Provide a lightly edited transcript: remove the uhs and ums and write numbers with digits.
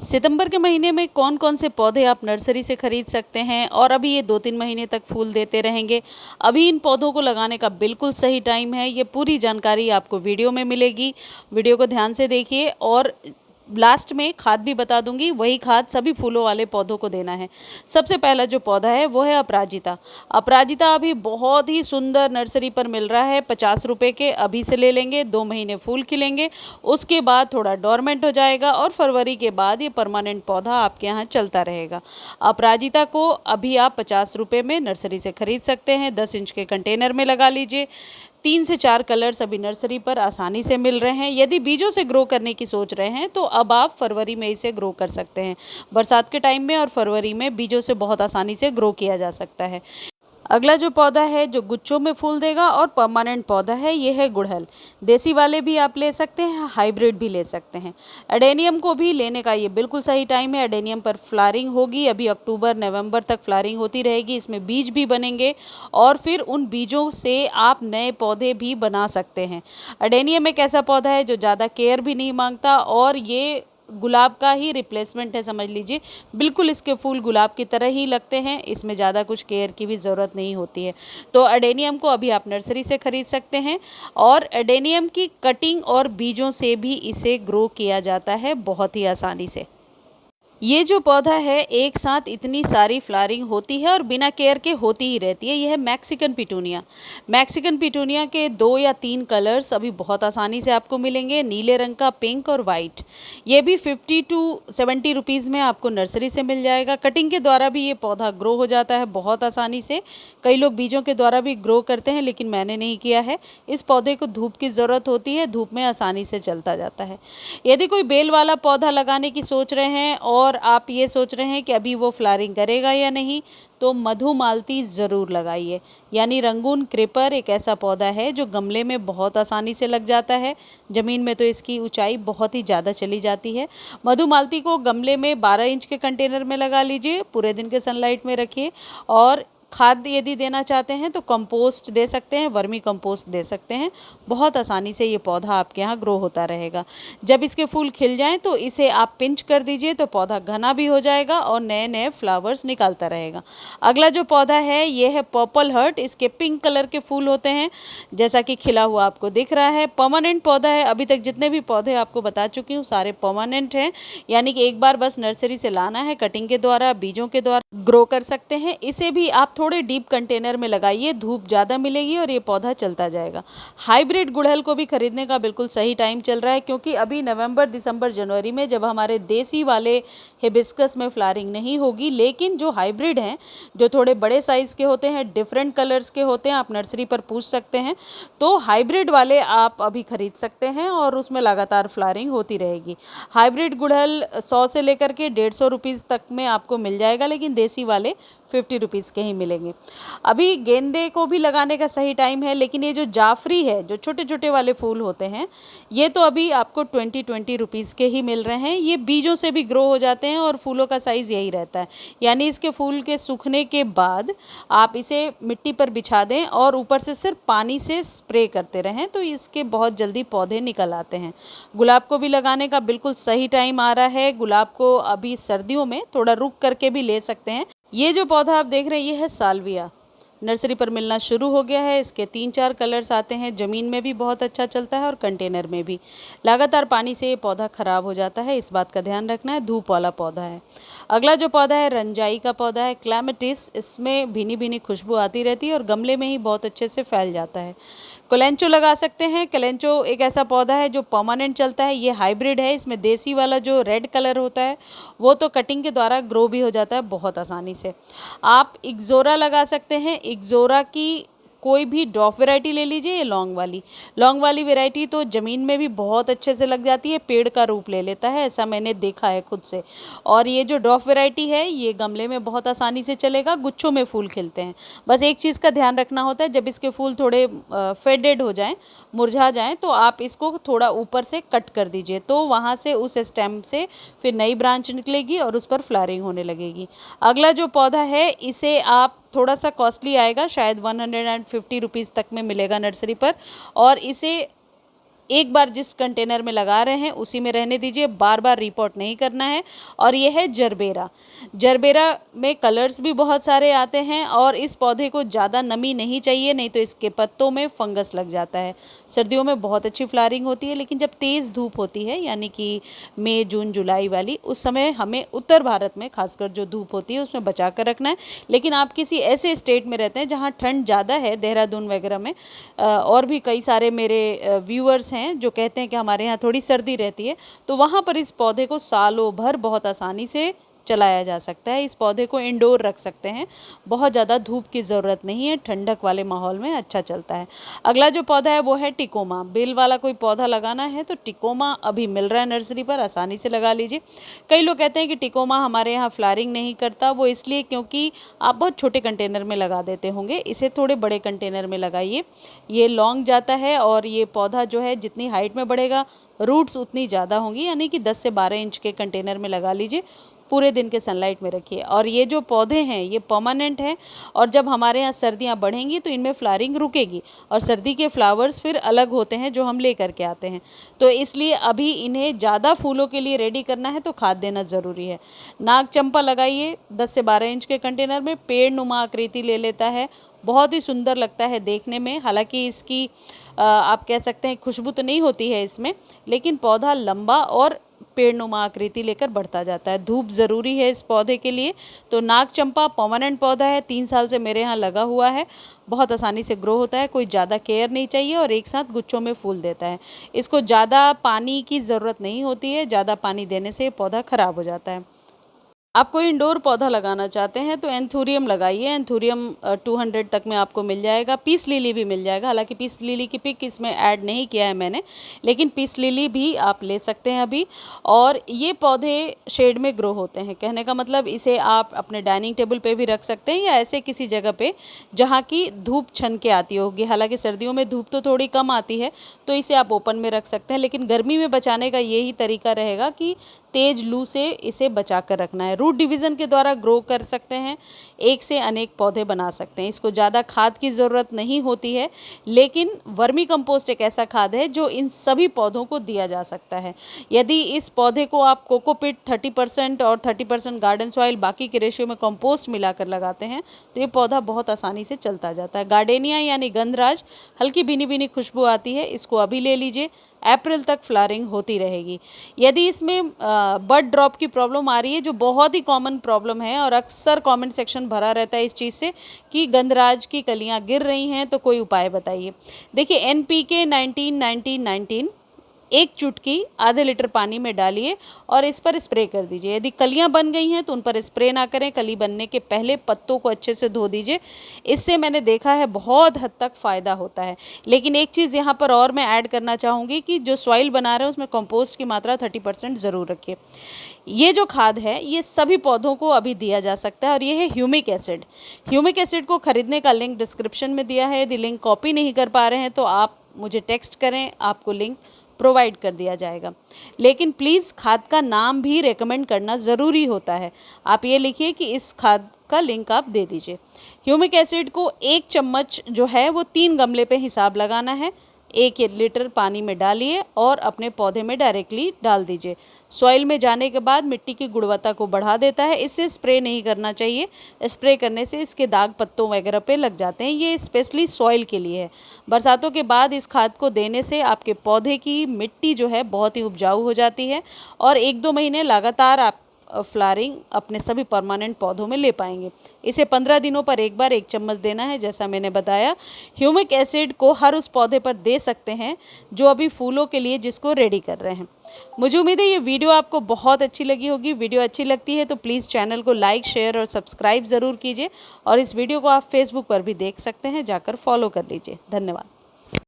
सितंबर के महीने में कौन कौन से पौधे आप नर्सरी से खरीद सकते हैं और अभी ये 2-3 महीने तक फूल देते रहेंगे। अभी इन पौधों को लगाने का बिल्कुल सही टाइम है। ये पूरी जानकारी आपको वीडियो में मिलेगी। वीडियो को ध्यान से देखिए और लास्ट में खाद भी बता दूंगी, वही खाद सभी फूलों वाले पौधों को देना है। सबसे पहला जो पौधा है वो है अपराजिता। अपराजिता अभी बहुत ही सुंदर नर्सरी पर मिल रहा है, 50 रुपये के अभी से ले लेंगे। 2 महीने फूल खिलेंगे, उसके बाद थोड़ा डोरमेंट हो जाएगा और फरवरी के बाद ये परमानेंट पौधा आपके यहाँ चलता रहेगा। अपराजिता को अभी आप 50 रुपये में नर्सरी से खरीद सकते हैं। 10 इंच के कंटेनर में लगा लीजिए। 3 से 4 कलर्स अभी नर्सरी पर आसानी से मिल रहे हैं। यदि बीजों से ग्रो करने की सोच रहे हैं तो अब आप फरवरी में इसे ग्रो कर सकते हैं। बरसात के टाइम में और फरवरी में बीजों से बहुत आसानी से ग्रो किया जा सकता है। अगला जो पौधा है जो गुच्छों में फूल देगा और परमानेंट पौधा है, ये है गुड़हल। देसी वाले भी आप ले सकते हैं, हाइब्रिड भी ले सकते हैं। एडेनियम को भी लेने का ये बिल्कुल सही टाइम है। एडेनियम पर फ्लावरिंग होगी, अभी अक्टूबर नवंबर तक फ्लावरिंग होती रहेगी। इसमें बीज भी बनेंगे और फिर उन बीजों से आप नए पौधे भी बना सकते हैं। एडेनियम एक ऐसा पौधा है जो ज़्यादा केयर भी नहीं मांगता और ये गुलाब का ही रिप्लेसमेंट है, समझ लीजिए। बिल्कुल इसके फूल गुलाब की तरह ही लगते हैं, इसमें ज़्यादा कुछ केयर की भी ज़रूरत नहीं होती है। तो एडेनियम को अभी आप नर्सरी से ख़रीद सकते हैं और एडेनियम की कटिंग और बीजों से भी इसे ग्रो किया जाता है बहुत ही आसानी से। ये जो पौधा है एक साथ इतनी सारी फ्लावरिंग होती है और बिना केयर के होती ही रहती है। यह है मैक्सिकन पिटूनिया। मैक्सिकन पिटूनिया के 2 या 3 कलर्स अभी बहुत आसानी से आपको मिलेंगे, नीले रंग का, पिंक और वाइट। ये भी 50 टू 70 रुपीज़ में आपको नर्सरी से मिल जाएगा। कटिंग के द्वारा भी ये पौधा ग्रो हो जाता है बहुत आसानी से। कई लोग बीजों के द्वारा भी ग्रो करते हैं, लेकिन मैंने नहीं किया है। इस पौधे को धूप की ज़रूरत होती है, धूप में आसानी से चलता जाता है। यदि कोई बेल वाला पौधा लगाने की सोच रहे हैं और आप ये सोच रहे हैं कि अभी वो फ्लावरिंग करेगा या नहीं, तो मधुमालती ज़रूर लगाइए। यानी रंगून क्रीपर एक ऐसा पौधा है जो गमले में बहुत आसानी से लग जाता है। ज़मीन में तो इसकी ऊंचाई बहुत ही ज़्यादा चली जाती है। मधुमालती को गमले में 12 इंच के कंटेनर में लगा लीजिए, पूरे दिन के सनलाइट में रखिए और खाद यदि देना चाहते हैं तो कंपोस्ट दे सकते हैं, वर्मी कंपोस्ट दे सकते हैं। बहुत आसानी से ये पौधा आपके यहाँ ग्रो होता रहेगा। जब इसके फूल खिल जाएं तो इसे आप पिंच कर दीजिए, तो पौधा घना भी हो जाएगा और नए नए फ्लावर्स निकालता रहेगा। अगला जो पौधा है ये है पर्पल हर्ट। इसके पिंक कलर के फूल होते हैं, जैसा कि खिला हुआ आपको दिख रहा है। परमानेंट पौधा है। अभी तक जितने भी पौधे आपको बता चुकी हूँ सारे परमानेंट हैं, यानी कि एक बार बस नर्सरी से लाना है, कटिंग के द्वारा, बीजों के द्वारा ग्रो कर सकते हैं। इसे भी आप थोड़े डीप कंटेनर में लगाइए, धूप ज़्यादा मिलेगी और ये पौधा चलता जाएगा। हाइब्रिड गुड़हल को भी खरीदने का बिल्कुल सही टाइम चल रहा है, क्योंकि अभी नवंबर, दिसंबर, जनवरी में जब हमारे देसी वाले हिबिस्कस में फ्लावरिंग नहीं होगी, लेकिन जो हाइब्रिड हैं, जो थोड़े बड़े साइज़ के होते हैं, डिफरेंट कलर्स के होते हैं, आप नर्सरी पर पूछ सकते हैं, तो हाइब्रिड वाले आप अभी खरीद सकते हैं और उसमें लगातार फ्लावरिंग होती रहेगी। हाइब्रिड गुड़हल 100 से लेकर के 150 रुपीज़ तक में आपको मिल जाएगा, लेकिन देसी वाले 50 रुपीज़ के ही मिलेंगे। अभी गेंदे को भी लगाने का सही टाइम है, लेकिन ये जो जाफरी है, जो छोटे छोटे वाले फूल होते हैं, ये तो अभी आपको 20 रुपीज़ के ही मिल रहे हैं। ये बीजों से भी ग्रो हो जाते हैं और फूलों का साइज़ यही रहता है। यानी इसके फूल के सूखने के बाद आप इसे मिट्टी पर बिछा दें और ऊपर से सिर्फ पानी से स्प्रे करते रहें, तो इसके बहुत जल्दी पौधे निकल आते हैं। गुलाब को भी लगाने का बिल्कुल सही टाइम आ रहा है। गुलाब को अभी सर्दियों में थोड़ा रुक करके भी ले सकते हैं। ये जो पौधा आप देख रहे हैं ये है साल्विया। नर्सरी पर मिलना शुरू हो गया है। इसके 3-4 कलर्स आते हैं। ज़मीन में भी बहुत अच्छा चलता है और कंटेनर में भी। लगातार पानी से ये पौधा ख़राब हो जाता है, इस बात का ध्यान रखना है। धूप वाला पौधा है। अगला जो पौधा है रंजाई का पौधा है, क्लैमेटिस। इसमें भीनी भीनी खुशबू आती रहती है और गमले में ही बहुत अच्छे से फैल जाता है। कलेंचो लगा सकते हैं। कलेंचो एक ऐसा पौधा है जो परमानेंट चलता है। ये हाइब्रिड है। इसमें देसी वाला जो रेड कलर होता है वो तो कटिंग के द्वारा ग्रो भी हो जाता है बहुत आसानी से। आप इक्ज़ोरा लगा सकते हैं। इक्ज़ोरा की कोई भी ड्रॉप वैरायटी ले लीजिए, ये लॉन्ग वाली वैरायटी तो ज़मीन में भी बहुत अच्छे से लग जाती है, पेड़ का रूप ले लेता है, ऐसा मैंने देखा है खुद से। और ये जो ड्रॉप वैरायटी है ये गमले में बहुत आसानी से चलेगा, गुच्छों में फूल खिलते हैं। बस एक चीज़ का ध्यान रखना होता है, जब इसके फूल थोड़े फेडेड हो जाएं, मुरझा जाएं, तो आप इसको थोड़ा ऊपर से कट कर दीजिए, तो वहाँ से उस स्टेम से फिर नई ब्रांच निकलेगी और उस पर फ्लावरिंग होने लगेगी। अगला जो पौधा है इसे आप थोड़ा सा कॉस्टली आएगा, शायद 150 रुपीज़ तक में मिलेगा नर्सरी पर, और इसे एक बार जिस कंटेनर में लगा रहे हैं उसी में रहने दीजिए, बार बार रिपोर्ट नहीं करना है। और ये है जरबेरा। जरबेरा में कलर्स भी बहुत सारे आते हैं और इस पौधे को ज़्यादा नमी नहीं चाहिए, नहीं तो इसके पत्तों में फंगस लग जाता है। सर्दियों में बहुत अच्छी फ्लावरिंग होती है, लेकिन जब तेज़ धूप होती है यानी कि मई जून जुलाई वाली, उस समय हमें उत्तर भारत में खासकर जो धूप होती है उसमें बचा कर रखना है। लेकिन आप किसी ऐसे स्टेट में रहते हैं जहाँ ठंड ज़्यादा है, देहरादून वगैरह में, और भी कई सारे मेरे व्यूअर्स हैं जो कहते हैं कि हमारे यहाँ थोड़ी सर्दी रहती है, तो वहाँ पर इस पौधे को सालों भर बहुत आसानी से चलाया जा सकता है। इस पौधे को इंडोर रख सकते हैं, बहुत ज़्यादा धूप की ज़रूरत नहीं है, ठंडक वाले माहौल में अच्छा चलता है। अगला जो पौधा है वो है टिकोमा। बेल वाला कोई पौधा लगाना है तो टिकोमा अभी मिल रहा है नर्सरी पर, आसानी से लगा लीजिए। कई लोग कहते हैं कि टिकोमा हमारे यहाँ फ्लावरिंग नहीं करता, वो इसलिए क्योंकि आप बहुत छोटे कंटेनर में लगा देते होंगे, इसे थोड़े बड़े कंटेनर में लगाइए। ये लॉन्ग जाता है और ये पौधा जो है जितनी हाइट में बढ़ेगा रूट्स उतनी ज़्यादा होंगी, यानी कि 10 से 12 इंच के कंटेनर में लगा लीजिए। पूरे दिन के सनलाइट में रखिए। और ये जो पौधे हैं ये परमानेंट हैं, और जब हमारे यहाँ सर्दियाँ बढ़ेंगी तो इनमें फ्लावरिंग रुकेगी और सर्दी के फ्लावर्स फिर अलग होते हैं जो हम ले करके आते हैं। तो इसलिए अभी इन्हें ज़्यादा फूलों के लिए रेडी करना है तो खाद देना ज़रूरी है। नाग चंपा लगाइए 10 से 12 इंच के कंटेनर में, पेड़ नुमा आकृति ले लेता है, बहुत ही सुंदर लगता है देखने में। हालांकि इसकी आप कह सकते हैं खुशबू तो नहीं होती है इसमें, लेकिन पौधा लंबा और पेड़नुमा आकृति लेकर बढ़ता जाता है। धूप ज़रूरी है इस पौधे के लिए। तो नाग चंपा परमानेंट पौधा है, 3 साल से मेरे यहाँ लगा हुआ है, बहुत आसानी से ग्रो होता है, कोई ज़्यादा केयर नहीं चाहिए और एक साथ गुच्छों में फूल देता है। इसको ज़्यादा पानी की ज़रूरत नहीं होती है, ज़्यादा पानी देने से पौधा ख़राब हो जाता है। आप कोई इंडोर पौधा लगाना चाहते हैं तो एंथूरियम लगाइए। एंथूरियम 200 तक में आपको मिल जाएगा। पीस लिली भी मिल जाएगा, हालांकि पीस लिली की पिक इसमें ऐड नहीं किया है मैंने, लेकिन पीस लिली भी आप ले सकते हैं अभी। और ये पौधे शेड में ग्रो होते हैं, कहने का मतलब इसे आप अपने डाइनिंग टेबल पे भी रख सकते हैं या ऐसे किसी जगह पे जहाँ की धूप छन के आती होगी। हालांकि सर्दियों में धूप तो थोड़ी कम आती है तो इसे आप ओपन में रख सकते हैं, लेकिन गर्मी में बचाने का यही तरीका रहेगा कि तेज लू से इसे बचा कर रखना है। रूट डिवीज़न के द्वारा ग्रो कर सकते हैं, एक से अनेक पौधे बना सकते हैं। इसको ज़्यादा खाद की ज़रूरत नहीं होती है, लेकिन वर्मी कंपोस्ट एक ऐसा खाद है जो इन सभी पौधों को दिया जा सकता है। यदि इस पौधे को आप कोकोपीट 30% और 30% गार्डन सॉइल बाकी के रेशियो में कंपोस्ट मिलाकर लगाते हैं तो ये पौधा बहुत आसानी से चलता जाता है। गार्डेनिया यानी गंधराज, हल्की भीनी भीनी खुशबू आती है, इसको अभी ले लीजिए, अप्रैल तक फ्लावरिंग होती रहेगी। यदि इसमें बड ड्रॉप की प्रॉब्लम आ रही है, जो बहुत ही कॉमन प्रॉब्लम है और अक्सर कमेंट सेक्शन भरा रहता है इस चीज़ से कि गंधराज की कलियां गिर रही हैं, तो कोई उपाय बताइए। देखिए NPK 19-19-19 एक चुटकी आधे लीटर पानी में डालिए और इस पर स्प्रे कर दीजिए। यदि कलियां बन गई हैं तो उन पर स्प्रे ना करें, कली बनने के पहले पत्तों को अच्छे से धो दीजिए। इससे मैंने देखा है बहुत हद तक फ़ायदा होता है। लेकिन एक चीज़ यहाँ पर और मैं ऐड करना चाहूँगी कि जो सॉइल बना रहे हैं उसमें कंपोस्ट की मात्रा 30% ज़रूर रखिए। ये जो खाद है ये सभी पौधों को अभी दिया जा सकता है और ये है ह्यूमिक एसिड। ह्यूमिक एसिड को खरीदने का लिंक डिस्क्रिप्शन में दिया है। यदि लिंक कॉपी नहीं कर पा रहे हैं तो आप मुझे टेक्स्ट करें, आपको लिंक प्रोवाइड कर दिया जाएगा। लेकिन प्लीज़ खाद का नाम भी रेकमेंड करना ज़रूरी होता है। आप ये लिखिए कि इस खाद का लिंक आप दे दीजिए। ह्यूमिक एसिड को 1 चम्मच जो है वो 3 गमले पे हिसाब लगाना है। 1 लीटर पानी में डालिए और अपने पौधे में डायरेक्टली डाल दीजिए। सॉइल में जाने के बाद मिट्टी की गुणवत्ता को बढ़ा देता है। इसे स्प्रे नहीं करना चाहिए, स्प्रे करने से इसके दाग पत्तों वगैरह पे लग जाते हैं। ये स्पेशली सॉइल के लिए है। बरसातों के बाद इस खाद को देने से आपके पौधे की मिट्टी जो है बहुत ही उपजाऊ हो जाती है और 1-2 महीने लगातार आप फ्लावरिंग अपने सभी परमानेंट पौधों में ले पाएंगे। इसे 15 दिनों पर एक बार 1 चम्मच देना है, जैसा मैंने बताया। ह्यूमिक एसिड को हर उस पौधे पर दे सकते हैं जो अभी फूलों के लिए जिसको रेडी कर रहे हैं। मुझे उम्मीद है ये वीडियो आपको बहुत अच्छी लगी होगी। वीडियो अच्छी लगती है तो प्लीज़ चैनल को लाइक, शेयर और सब्सक्राइब ज़रूर कीजिए और इस वीडियो को आप फेसबुक पर भी देख सकते हैं, जाकर फॉलो कर लीजिए। धन्यवाद।